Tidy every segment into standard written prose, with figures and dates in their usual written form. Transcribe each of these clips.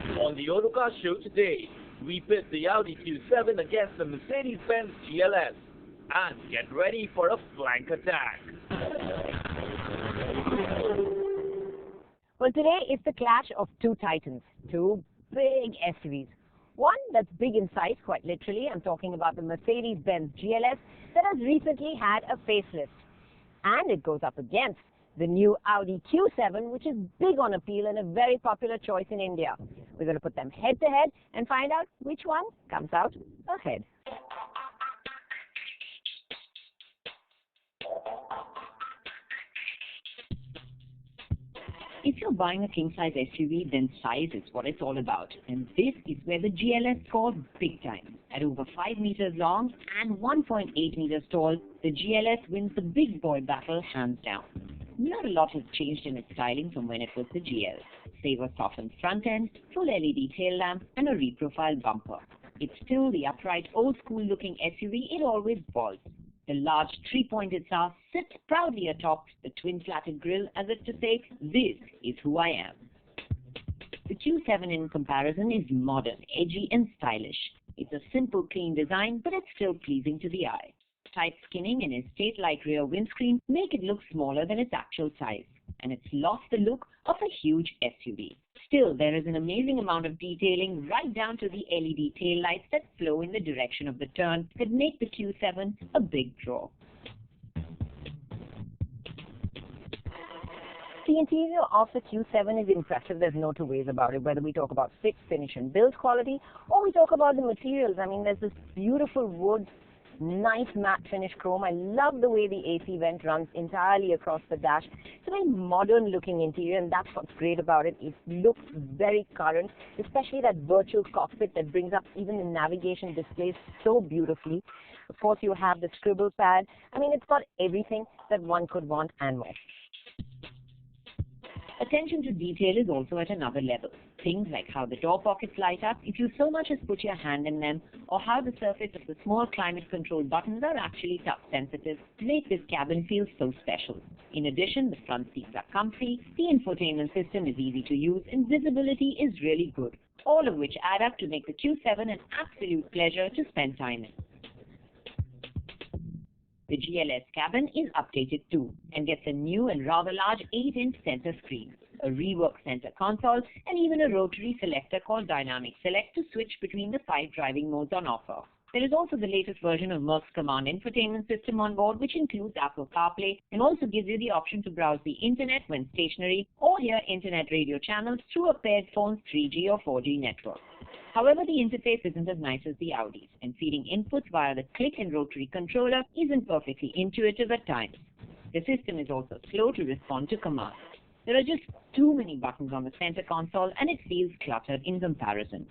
On the Autocar show today, we pit the Audi Q7 against the Mercedes-Benz GLS and get ready for a flank attack. Well, today is the clash of two titans, two big SUVs. One that's big in size, quite literally. I'm talking about the Mercedes-Benz GLS that has recently had a facelift. And it goes up against the new Audi Q7, which is big on appeal and a very popular choice in India. We're going to put them head to head and find out which one comes out ahead. If you're buying a king-size SUV, then size is what it's all about. And this is where the GLS scores big time. At over 5 meters long and 1.8 meters tall, the GLS wins the big boy battle hands down. Not a lot has changed in its styling from when it was the GL. Save a softened front end, full LED tail lamp, and a reprofiled bumper. It's still the upright, old-school looking SUV it always was. The large three-pointed star sits proudly atop the twin-flatted grille as if to say, "This is who I am." The Q7 in comparison is modern, edgy and stylish. It's a simple, clean design, but it's still pleasing to the eye. Tight skinning and estate-like rear windscreen make it look smaller than its actual size, and it's lost the look of a huge SUV. Still, there is an amazing amount of detailing right down to the LED taillights that flow in the direction of the turn that make the Q7 a big draw. The interior of the Q7 is impressive, there's no two ways about it, whether we talk about fit, finish and build quality, or we talk about the materials. I mean, there's this beautiful wood, nice matte finish chrome. I love the way the AC vent runs entirely across the dash. It's a very modern looking interior, and that's what's great about it. It looks very current, especially that virtual cockpit that brings up even the navigation displays so beautifully. Of course, you have the scribble pad. I mean, it's got everything that one could want and more. Attention to detail is also at another level. Things like how the door pockets light up if you so much as put your hand in them, or how the surface of the small climate control buttons are actually touch sensitive make this cabin feel so special. In addition, the front seats are comfy, the infotainment system is easy to use, and visibility is really good, all of which add up to make the Q7 an absolute pleasure to spend time in. The GLS cabin is updated too and gets a new and rather large 8-inch center screen, a reworked center console, and even a rotary selector called Dynamic Select to switch between the 5 driving modes on offer. There is also the latest version of Merck's Command infotainment system on board, which includes Apple CarPlay and also gives you the option to browse the internet when stationary or hear internet radio channels through a paired phone's 3G or 4G network. However, the interface isn't as nice as the Audi's, and feeding inputs via the click and rotary controller isn't perfectly intuitive at times. The system is also slow to respond to commands. There are just too many buttons on the center console, and it feels cluttered in comparison.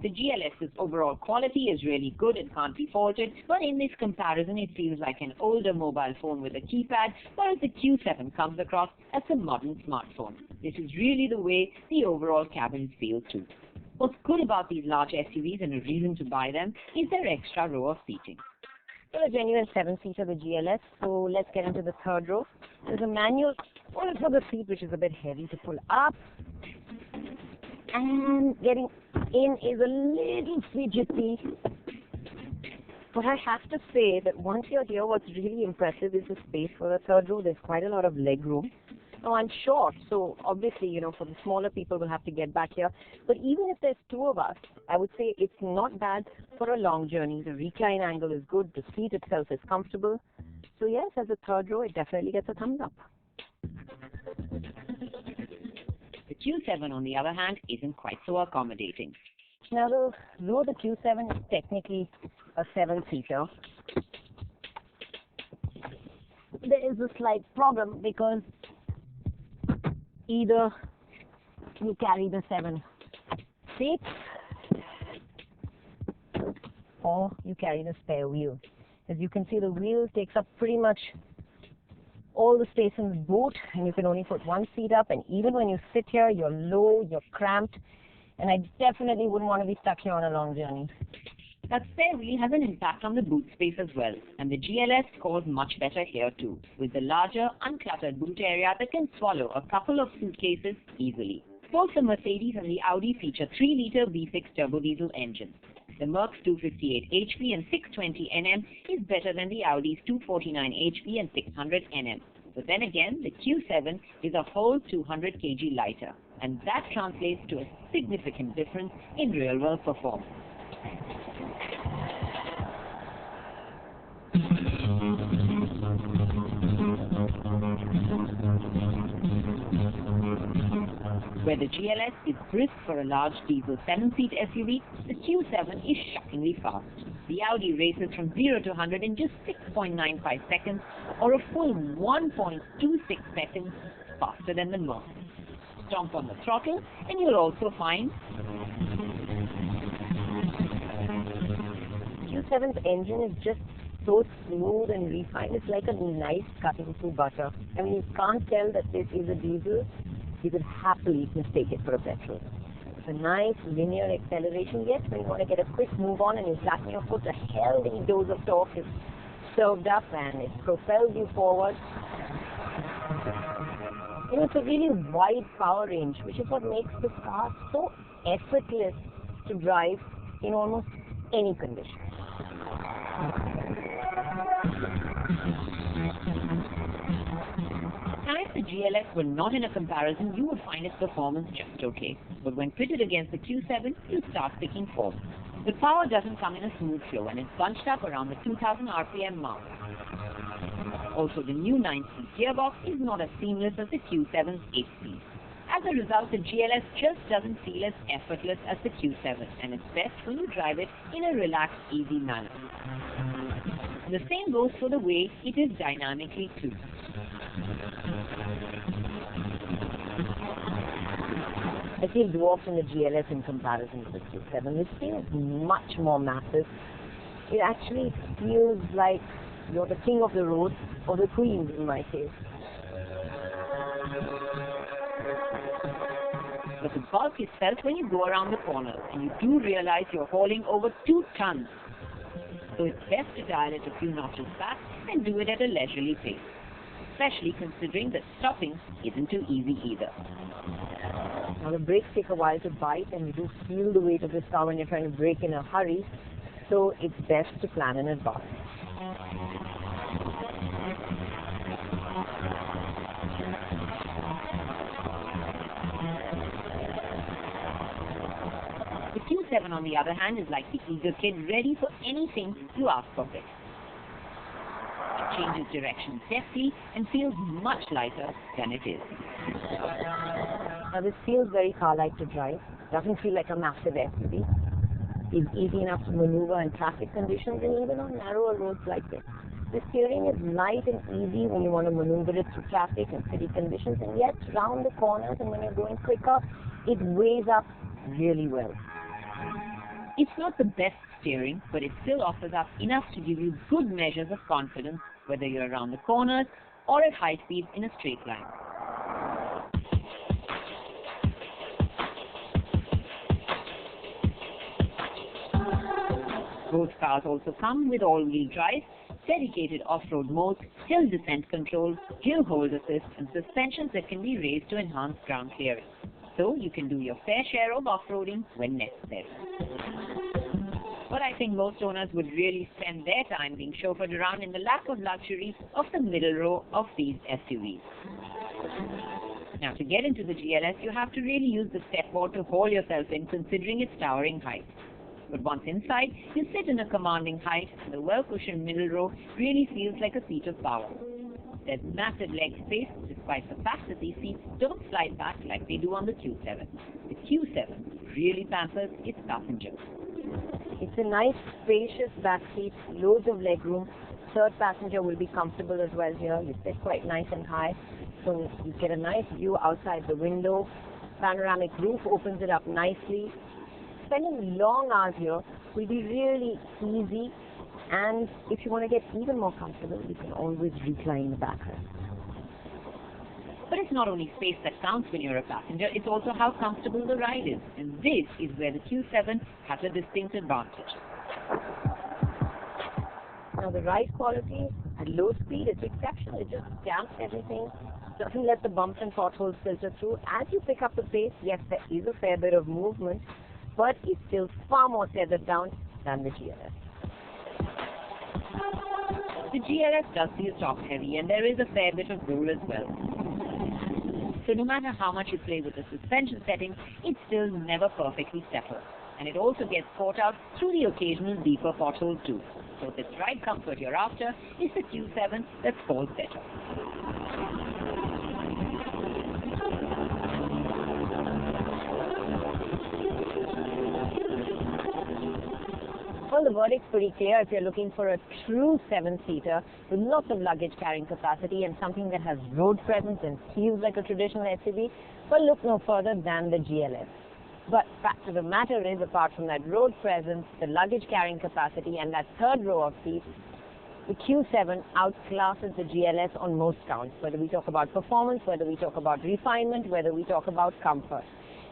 The GLS's overall quality is really good and can't be faulted, but in this comparison it feels like an older mobile phone with a keypad, whereas the Q7 comes across as a modern smartphone. This is really the way the overall cabin feels too. What's good about these large SUVs and a reason to buy them is their extra row of seating. Well, a genuine 7-seater, the GLS, so let's get into the third row. There's a manual for the seat, which is a bit heavy to pull up. And getting in is a little fidgety. But I have to say that once you're here, what's really impressive is the space for the third row. There's quite a lot of leg room. Now, I'm short, so obviously, for the smaller people, we'll have to get back here. But even if there's 2 of us, I would say it's not bad for a long journey. The recline angle is good. The seat itself is comfortable. So yes, as a third row, it definitely gets a thumbs up. The Q7, on the other hand, isn't quite so accommodating. Now, though the Q7 is technically a 7-seater, there is a slight problem because either you carry the 7 seats or you carry the spare wheel. As you can see, the wheel takes up pretty much all the space in the boot, and you can only put 1 seat up, and even when you sit here, you're low, you're cramped, and I definitely wouldn't want to be stuck here on a long journey. That spare wheel has an impact on the boot space as well, and the GLS scores much better here too, with the larger, uncluttered boot area that can swallow a couple of suitcases easily. Both the Mercedes and the Audi feature 3-liter V6 turbo diesel engines. The Merc's 258 HP and 620 Nm is better than the Audi's 249 HP and 600 Nm. But then again, the Q7 is a whole 200 kg lighter, and that translates to a significant difference in real-world performance. Where the GLS is brisk for a large diesel 7-seat SUV, the Q7 is shockingly fast. The Audi races from 0 to 100 in just 6.95 seconds, or a full 1.26 seconds faster than the Merc. Stomp on the throttle, and you'll also find Q7's engine is just so smooth and refined. It's like a knife cutting through butter. I mean, you can't tell that this is a diesel. You could happily mistake it for a petrol. It's a nice linear acceleration. Yes, when you want to get a quick move on and you flatten your foot, a healthy dose of torque is served up and it propels you forward. You know, it's a really wide power range, which is what makes this car so effortless to drive in almost any condition. Now, if the GLS were not in a comparison, you would find its performance just okay. But when pitted against the Q7, you start picking faults. The power doesn't come in a smooth flow, and it's bunched up around the 2000 RPM mark. Also, the new 9-speed gearbox is not as seamless as the Q7's 8-speed. As a result, the GLS just doesn't feel as effortless as the Q7, and it's best when you drive it in a relaxed, easy manner. The same goes for the way it is dynamically too. I feel dwarfed in the GLS in comparison to the Q7. This feels much more massive. It actually feels like you're the king of the road, or the queen in my case. But the bulk is felt when you go around the corners, and you do realize you're hauling over 2 tons. So it's best to dial it a few notches back and do it at a leisurely pace, especially considering that stopping isn't too easy either. Now the brakes take a while to bite, and you do feel the weight of this car when you're trying to brake in a hurry, so it's best to plan in advance. The Q7, on the other hand, is like the eager kid ready for anything you ask of it. It changes direction deftly and feels much lighter than it is. Now this feels very car-like to drive. Doesn't feel like a massive SUV. It's easy enough to maneuver in traffic conditions and even on narrower roads like this. The steering is light and easy when you want to maneuver it through traffic and city conditions, and yet round the corners and when you're going quicker, it weighs up really well. It's not the best steering, but it still offers up enough to give you good measures of confidence, whether you're around the corners or at high speeds in a straight line. Both cars also come with all-wheel drive, dedicated off-road modes, hill descent control, hill hold assist, and suspensions that can be raised to enhance ground clearance. So you can do your fair share of off-roading when necessary. But I think most owners would really spend their time being chauffeured around in the lap of luxury of the middle row of these SUVs. Now, to get into the GLS, you have to really use the stepboard to haul yourself in, considering its towering height. But once inside, you sit in a commanding height, and the well-cushioned middle row really feels like a seat of power. There's massive leg space, despite the fact that these seats don't slide back like they do on the Q7. The Q7 really pampers its passengers. It's a nice, spacious back seat, loads of leg room. Third passenger will be comfortable as well here. You sit quite nice and high, so you get a nice view outside the window. Panoramic roof opens it up nicely. Spending long hours here will be really easy, and if you want to get even more comfortable, you can always recline the backrest. But it's not only space that counts when you're a passenger, it's also how comfortable the ride is. And this is where the Q7 has a distinct advantage. Now the ride quality at low speed is exceptional. It just stamps everything doesn't let the bumps and potholes filter through. As you pick up the pace, yes, there is a fair bit of movement, but it's still far more tethered down than the GLS. The GLS does feel top heavy, and there is a fair bit of roll as well. So no matter how much you play with the suspension settings, it's still never perfectly settled. And it also gets caught out through the occasional deeper pothole too. So if it's ride comfort you're after, it's the Q7 that falls better. Well, the verdict's pretty clear. If you're looking for a true 7-seater with lots of luggage carrying capacity and something that has road presence and feels like a traditional SUV, well, look no further than the GLS. But fact of the matter is, apart from that road presence, the luggage carrying capacity and that third row of seats, the Q7 outclasses the GLS on most counts, whether we talk about performance, whether we talk about refinement, whether we talk about comfort.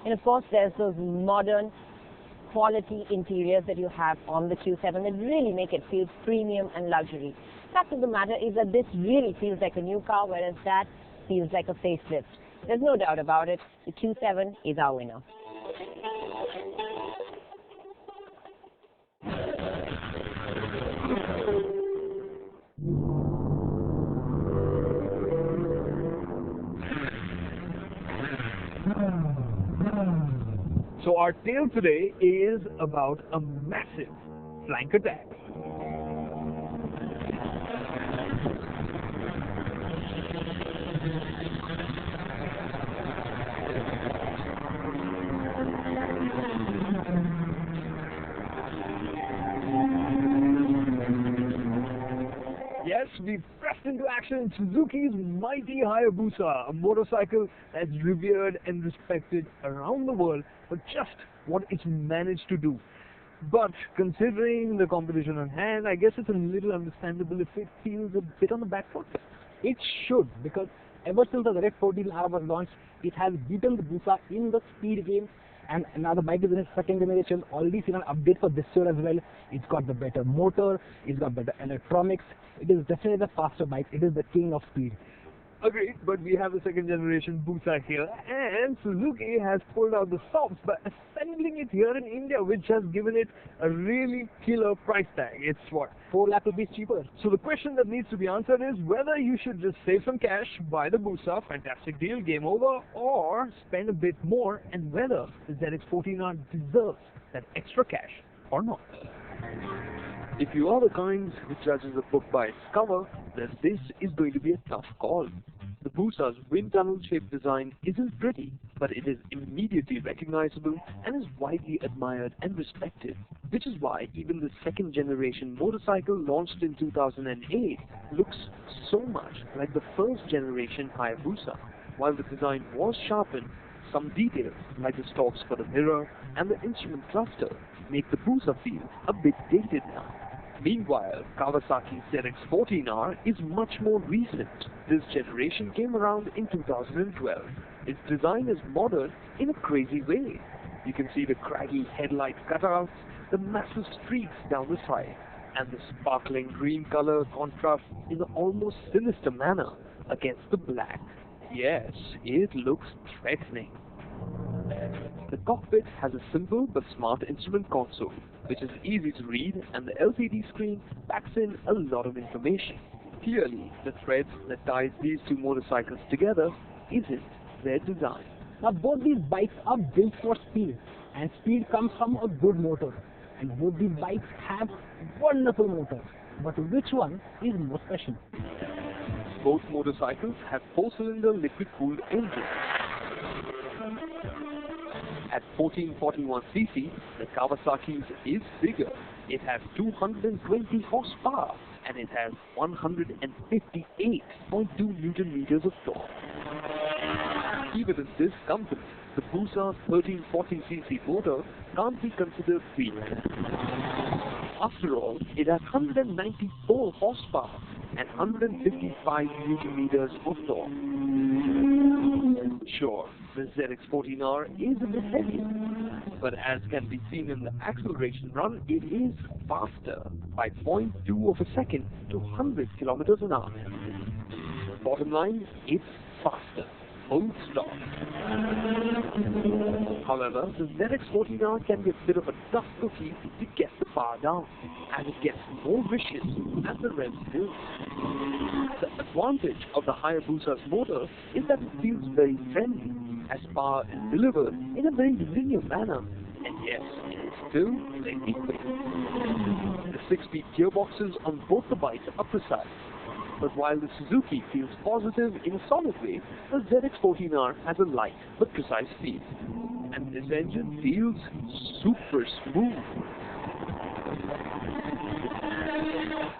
And of course, there's those modern quality interiors that you have on the Q7 that really make it feel premium and luxury. Fact of the matter is that this really feels like a new car, whereas that feels like a facelift. There's no doubt about it. The Q7 is our winner. So our tale today is about a massive flank attack. Yes, we've pressed into action Suzuki's mighty Hayabusa, a motorcycle that's revered and respected around the world for just what it's managed to do. But considering the competition on hand, I guess it's a little understandable if it feels a bit on the back foot. It should, because ever since the ZX-14R was launched, it has beaten the Busa in the speed game, and now the bike is in its second generation, already seen an update for this year as well. It's got the better motor, it's got better electronics, it is definitely the faster bike, it is the king of speed. Agreed, but we have a second generation Busa here, and Suzuki has pulled out the stops by assembling it here in India, which has given it a really killer price tag. It's what, 4 lakh rupees cheaper. So the question that needs to be answered is whether you should just save some cash, buy the Busa, fantastic deal, game over, or spend a bit more, and whether the ZX-14R deserves that extra cash or not. If you are the kind who judges a book by its cover, then this is going to be a tough call. The Busa's wind tunnel shaped design isn't pretty, but it is immediately recognizable and is widely admired and respected, which is why even the second generation motorcycle launched in 2008 looks so much like the first generation Hayabusa. While the design was sharpened, some details like the stalks for the mirror and the instrument cluster make the Busa feel a bit dated now. Meanwhile, Kawasaki's ZX-14R is much more recent. This generation came around in 2012. Its design is modern in a crazy way. You can see the craggy headlight cutouts, the massive streaks down the side, and the sparkling green color contrasts in an almost sinister manner against the black. Yes, it looks threatening. The cockpit has a simple but smart instrument console, which is easy to read, and the LCD screen packs in a lot of information. Clearly, the thread that ties these two motorcycles together isn't their design. Now both these bikes are built for speed, and speed comes from a good motor. And both these bikes have wonderful motors. But which one is more special? Both motorcycles have 4-cylinder liquid-cooled engines. At 1441cc, the Kawasaki's is bigger. It has 220 horsepower and it has 158.2 Newton meters of torque. Even in this company, the Busa's 1340cc motor can't be considered weak. After all, it has 194 horsepower and 155 Newton meters of torque. Sure, the ZX-14R is a bit heavier, but as can be seen in the acceleration run, it is faster by 0.2 of a second to 100 kilometers an hour. Bottom line, it's faster. Full stop. However, the ZX-14R can be a bit of a tough cookie to get the power down, as it gets more vicious as the revs build. The advantage of the Hayabusa's motor is that it feels very friendly, as power is delivered in a very linear manner, and yes, it is still very quick. The 6-speed gearboxes on both the bikes are precise. But while the Suzuki feels positive in a solid way, the ZX-14R has a light but precise feel. And this engine feels super smooth.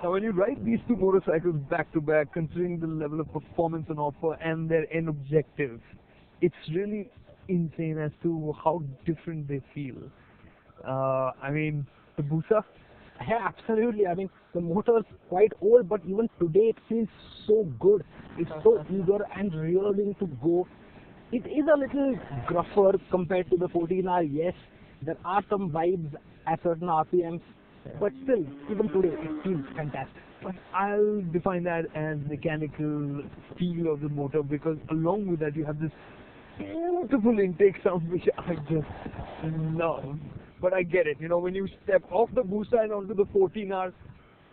Now when you ride these two motorcycles back to back, considering the level of performance on offer and their end objectives, it's really insane as to how different they feel. I mean, the Busa, Yeah, absolutely. I mean, the motor is quite old, but even today it feels so good. It's so eager and rearing to go. It is a little gruffer compared to the 14R, yes. There are some vibes at certain RPMs, but still, even today, it feels fantastic. but I'll define that as mechanical feel of the motor, because along with that you have this beautiful intake sound which I just love. But I get it, you know, when you step off the Busa and onto the 14R,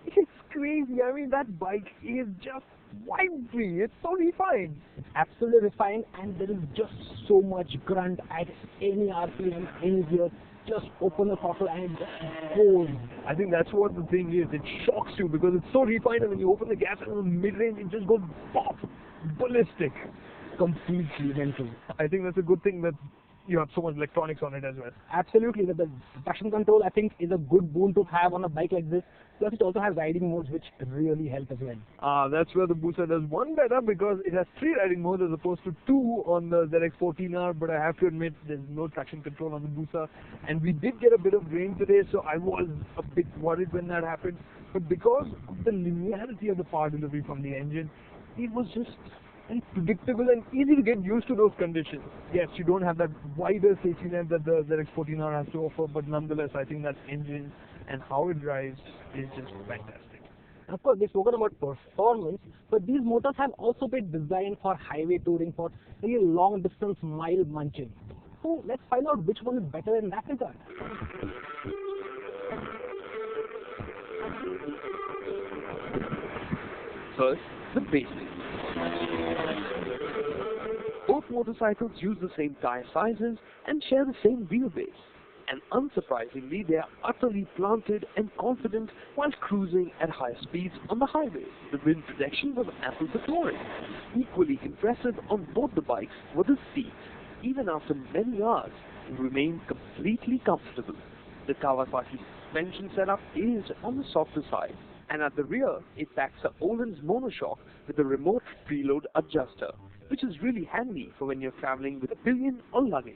it's crazy. I mean, that bike is just wine-free. It's so refined. It's absolutely refined, and there is just so much grunt at any RPM, any gear. Just open the throttle and it just goes. I think that's what the thing is. It shocks you because it's so refined, and when you open the gas in the mid-range, it just goes pop, ballistic. Completely mental. I think that's a good thing that you have so much electronics on it as well. Absolutely, the traction control I think is a good boon to have on a bike like this. Plus it also has riding modes which really help as well. That's where the Busa does one better, because it has 3 riding modes as opposed to 2 on the ZX-14R, but I have to admit there's no traction control on the Busa, and we did get a bit of rain today, so I was a bit worried when that happened, but because of the linearity of the power delivery from the engine, it was just very predictable and easy to get used to those conditions. Yes, you don't have that wider safety net that the ZX-14R has to offer, but nonetheless, I think that engine and how it drives is just fantastic. Of course, they've spoken about performance, but these motors have also been designed for highway touring, for really long distance mile munching. So let's find out which one is better in that regard. First, the basics. Both motorcycles use the same tire sizes and share the same wheelbase. And unsurprisingly, they are utterly planted and confident while cruising at higher speeds on the highway. The wind protection was ample for touring. Equally impressive on both the bikes were the seats. Even after many hours, they remain completely comfortable. The Kawasaki suspension setup is on the softer side, and at the rear, it packs a Öhlins monoshock with a remote preload adjuster, which is really handy for when you're traveling with a pillion or luggage.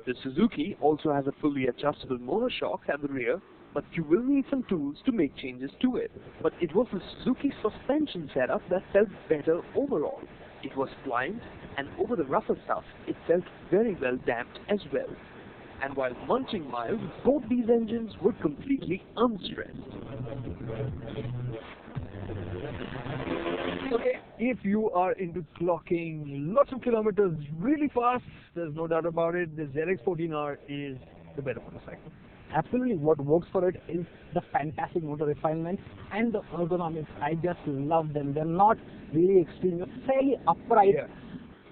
The Suzuki also has a fully adjustable monoshock at the rear, but you will need some tools to make changes to it. But it was the Suzuki suspension setup that felt better overall. It was pliant, and over the rougher stuff, it felt very well damped as well. And while munching miles, both these engines were completely unstressed. Okay, if you are into clocking lots of kilometers really fast, there's no doubt about it, the ZX-14R is the better motorcycle. Absolutely, what works for it is the fantastic motor refinement and the ergonomics. I just love them. They're not really extreme, they're fairly upright. Yeah.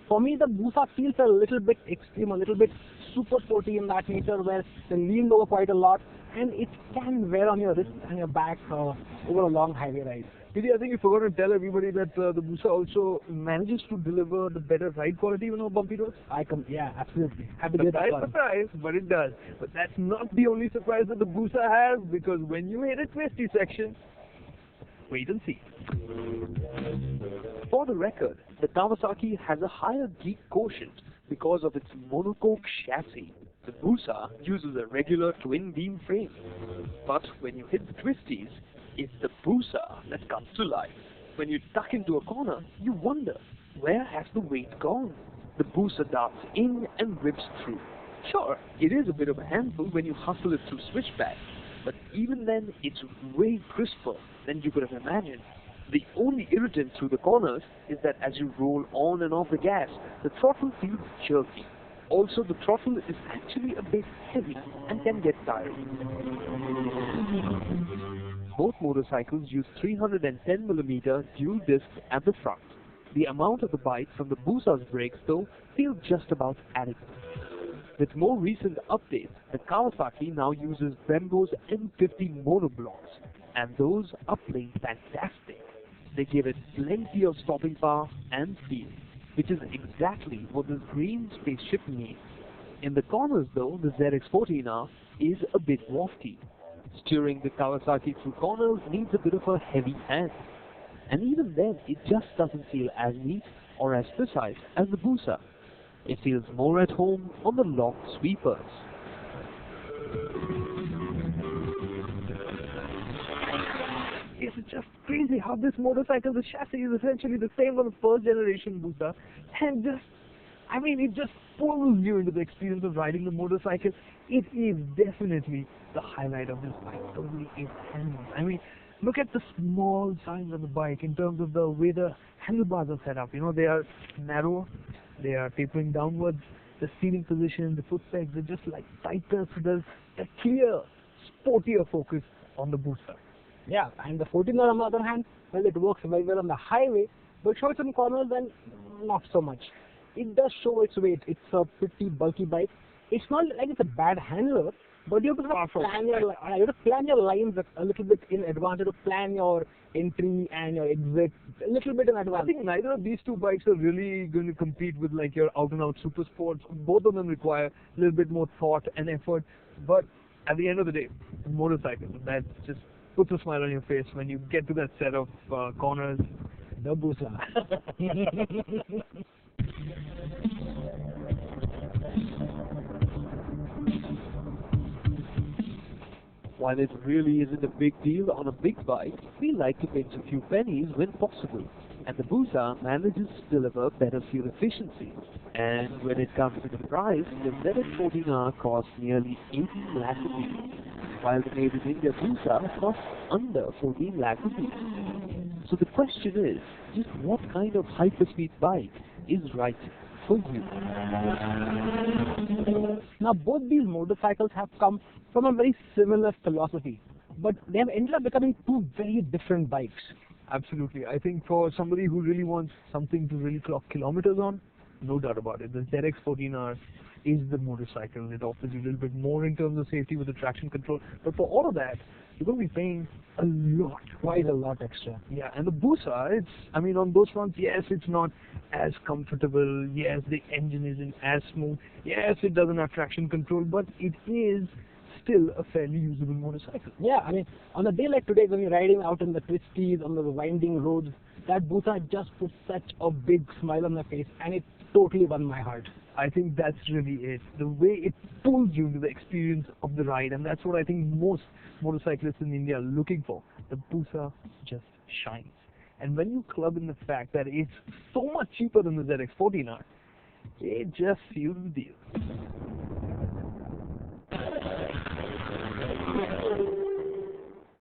For me, the Busa feels a little bit extreme, a little bit super sporty in that nature, where they leaned over quite a lot, and it can wear on your wrist and your back over a long highway ride. Really, I think you forgot to tell everybody that the Busa also manages to deliver the better ride quality even on bumpy roads. Yeah, absolutely. Happy to hear that. Surprise, but it does. But that's not the only surprise that the Busa has, because when you hit a twisty section, wait and see. For the record, the Kawasaki has a higher geek quotient because of its monocoque chassis. The Busa uses a regular twin-beam frame. But when you hit the twisties, it's the Busa that comes to life. When you duck into a corner, you wonder, where has the weight gone? The Busa darts in and rips through. Sure, it is a bit of a handful when you hustle it through switchbacks, but even then, it's way crisper than you could have imagined. The only irritant through the corners is that as you roll on and off the gas, the throttle feels jerky. Also, the throttle is actually a bit heavy and can get tiring. Both motorcycles use 310mm dual discs at the front. The amount of the bite from the Busa's brakes, though, feels just about adequate. With more recent updates, the Kawasaki now uses Brembo's M50 monoblocks, and those are plain fantastic. They give it plenty of stopping power and speed, which is exactly what this green spaceship needs. In the corners though, the ZX-14R is a bit wafty. Steering the Kawasaki through corners needs a bit of a heavy hand. And even then, it just doesn't feel as neat or as precise as the Busa. It feels more at home on the locked sweepers. It's just crazy how this motorcycle, the chassis is essentially the same on the first generation Busa, and it just pulls you into the experience of riding the motorcycle. It is definitely the highlight of this bike. Totally is handles. Look at the small size of the bike in terms of the way the handlebars are set up. They are narrow, they are tapering downwards. The steering position, the foot pegs, they're just like tighter, so there's a clear, sportier focus on the Busa. Yeah, and the 14R on the other hand, well, it works very well on the highway, but shows in corners and not so much. It does show its weight. It's a pretty bulky bike. It's not like it's a bad handler, but you have to plan your lines a little bit in advance. You have to plan your entry and your exit a little bit in advance. I think neither of these two bikes are really going to compete with like your out-and-out super sports. Both of them require a little bit more thought and effort, but at the end of the day, motorcycle, that just puts a smile on your face when you get to that set of corners. The Busa. While it really isn't a big deal on a big bike, we like to pinch a few pennies when possible, and the Busa manages to deliver better fuel efficiency. And when it comes to the price, the ZX-14R costs nearly 18 lakh rupees, while the Made in India Busa costs under 14 lakh rupees. So the question is, just what kind of hyperspeed bike is right for you? Now, both these motorcycles have come from a very similar philosophy, but they have ended up becoming two very different bikes. Absolutely. I think for somebody who really wants something to really clock kilometers on, no doubt about it, the ZX-14R is the motorcycle. It offers you a little bit more in terms of safety with the traction control, but for all of that, you're going to be paying a lot. Quite a lot extra. Yeah, and the Busa, on those fronts, yes, it's not as comfortable. Yes, the engine isn't as smooth. Yes, it doesn't have traction control, but it is still a fairly usable motorcycle. Yeah, on a day like today, when you're riding out in the twisties, on the winding roads, that Busa just puts such a big smile on my face, and it totally won my heart. I think that's really it. The way it pulls you into the experience of the ride, and that's what I think most motorcyclists in India are looking for. The Busa just shines. And when you club in the fact that it's so much cheaper than the ZX-14R, it just seals the deal.